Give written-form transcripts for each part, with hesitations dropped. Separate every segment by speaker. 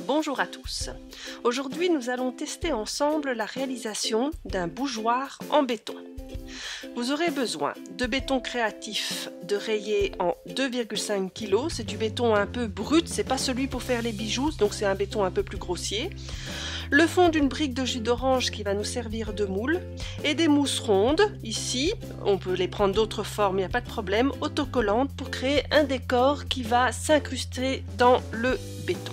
Speaker 1: Bonjour à tous. Aujourd'hui, nous allons tester ensemble la réalisation d'un bougeoir en béton. Vous aurez besoin de béton créatif de rayé en 2,5 kg. C'est du béton un peu brut, c'est pas celui pour faire les bijoux, donc c'est un béton un peu plus grossier. Le fond d'une brique de jus d'orange qui va nous servir de moule et des mousses rondes, ici, on peut les prendre d'autres formes, il n'y a pas de problème, autocollantes pour créer un décor qui va s'incruster dans le béton.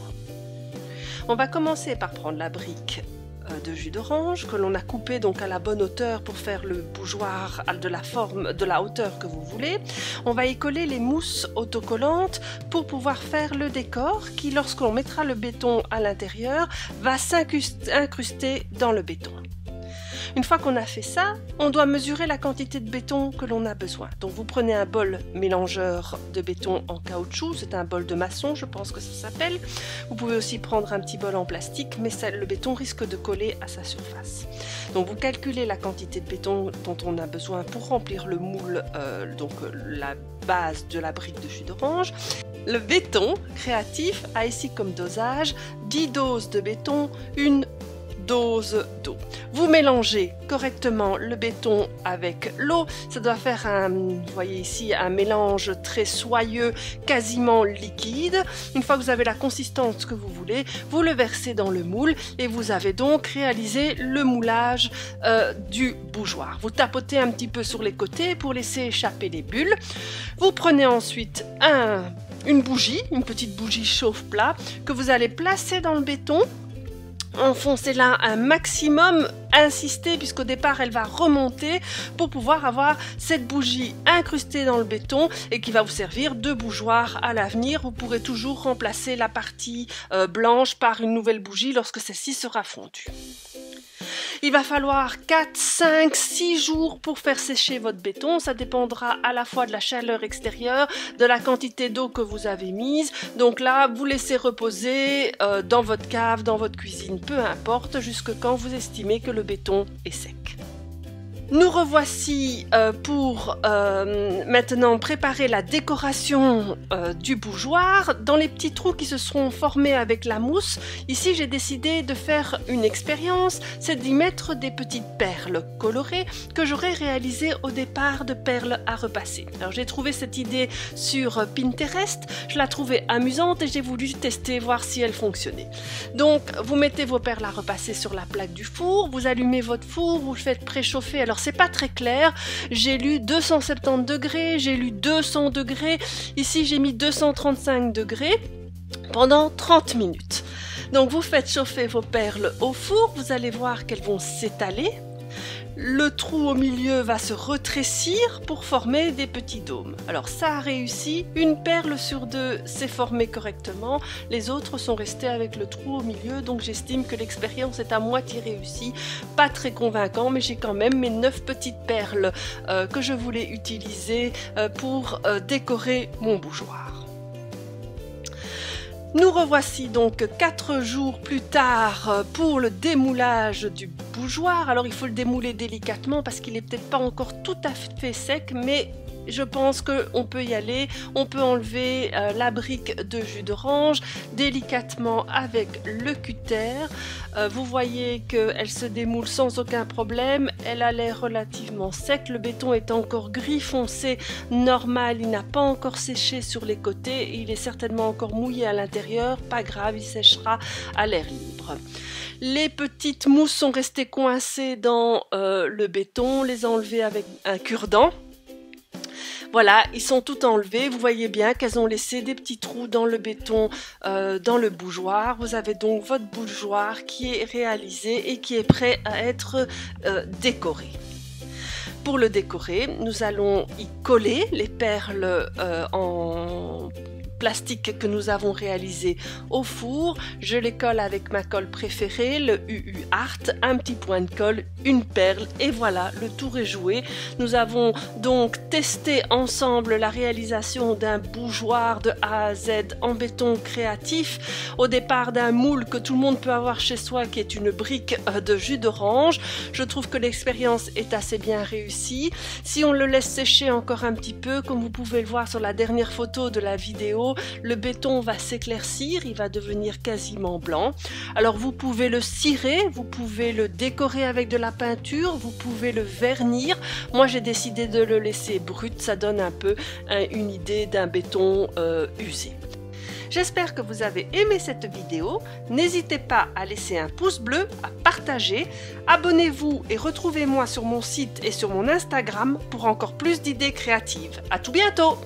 Speaker 1: On va commencer par prendre la brique de jus d'orange que l'on a coupé donc à la bonne hauteur pour faire le bougeoir de la forme, de la hauteur que vous voulez. On va y coller les mousses autocollantes pour pouvoir faire le décor qui, lorsqu'on mettra le béton à l'intérieur, va s'incruster dans le béton. Une fois qu'on a fait ça, on doit mesurer la quantité de béton que l'on a besoin. Donc vous prenez un bol mélangeur de béton en caoutchouc, c'est un bol de maçon, je pense que ça s'appelle. Vous pouvez aussi prendre un petit bol en plastique, mais le béton risque de coller à sa surface. Donc vous calculez la quantité de béton dont on a besoin pour remplir le moule, la base de la brique de jus d'orange. Le béton créatif a ici comme dosage 10 doses de béton, une dose d'eau. Vous mélangez correctement le béton avec l'eau. Ça doit faire vous voyez ici, un mélange très soyeux, quasiment liquide. Une fois que vous avez la consistance que vous voulez, vous le versez dans le moule et vous avez donc réalisé le moulage du bougeoir. Vous tapotez un petit peu sur les côtés pour laisser échapper les bulles. Vous prenez ensuite une bougie, une petite bougie chauffe-plat que vous allez placer dans le béton. Enfoncez-la un maximum, insistez puisqu'au départ elle va remonter pour pouvoir avoir cette bougie incrustée dans le béton et qui va vous servir de bougeoir à l'avenir. Vous pourrez toujours remplacer la partie blanche par une nouvelle bougie lorsque celle-ci sera fondue. Il va falloir 4, 5, 6 jours pour faire sécher votre béton. Ça dépendra à la fois de la chaleur extérieure, de la quantité d'eau que vous avez mise. Donc là, vous laissez reposer dans votre cave, dans votre cuisine, peu importe, jusque quand vous estimez que le béton est sec. Nous revoici pour maintenant préparer la décoration du bougeoir. Dans les petits trous qui se seront formés avec la mousse, ici j'ai décidé de faire une expérience, c'est d'y mettre des petites perles colorées que j'aurais réalisées au départ de perles à repasser. Alors j'ai trouvé cette idée sur Pinterest, je la trouvais amusante et j'ai voulu tester, voir si elle fonctionnait. Donc vous mettez vos perles à repasser sur la plaque du four, vous allumez votre four, vous le faites préchauffer. Alors c'est pas très clair, j'ai lu 270 degrés, j'ai lu 200 degrés, ici j'ai mis 235 degrés pendant 30 minutes. Donc vous faites chauffer vos perles au four, vous allez voir qu'elles vont s'étaler. Le trou au milieu va se rétrécir pour former des petits dômes. Alors ça a réussi, une perle sur deux s'est formée correctement, les autres sont restées avec le trou au milieu, donc j'estime que l'expérience est à moitié réussie. Pas très convaincant, mais j'ai quand même mes 9 petites perles que je voulais utiliser pour décorer mon bougeoir. Nous revoici donc 4 jours plus tard pour le démoulage du bougeoir. Alors il faut le démouler délicatement parce qu'il n'est peut-être pas encore tout à fait sec, mais je pense qu'on peut y aller. On peut enlever la brique de jus d'orange délicatement avec le cutter. Vous voyez qu'elle se démoule sans aucun problème. Elle a l'air relativement sec. Le béton est encore gris foncé normal. Il n'a pas encore séché sur les côtés. Il est certainement encore mouillé à l'intérieur. Pas grave, il séchera à l'air libre. Les petites mousses sont restées coincées dans le béton. Les enlever avec un cure-dent. Voilà, ils sont tout enlevés. Vous voyez bien qu'elles ont laissé des petits trous dans le béton, dans le bougeoir. Vous avez donc votre bougeoir qui est réalisé et qui est prêt à être décoré. Pour le décorer, nous allons y coller les perles en plastique que nous avons réalisé au four. Je les colle avec ma colle préférée, le UU Art, un petit point de colle, une perle et voilà, le tour est joué. Nous avons donc testé ensemble la réalisation d'un bougeoir de A à Z en béton créatif, au départ d'un moule que tout le monde peut avoir chez soi qui est une brique de jus d'orange. Je trouve que l'expérience est assez bien réussie. Si on le laisse sécher encore un petit peu, comme vous pouvez le voir sur la dernière photo de la vidéo, l'eau, le béton va s'éclaircir, il va devenir quasiment blanc. Alors vous pouvez le cirer, vous pouvez le décorer avec de la peinture, vous pouvez le vernir. Moi j'ai décidé de le laisser brut, ça donne un peu une idée d'un béton usé. J'espère que vous avez aimé cette vidéo. N'hésitez pas à laisser un pouce bleu, à partager. Abonnez-vous et retrouvez-moi sur mon site et sur mon Instagram pour encore plus d'idées créatives. À tout bientôt!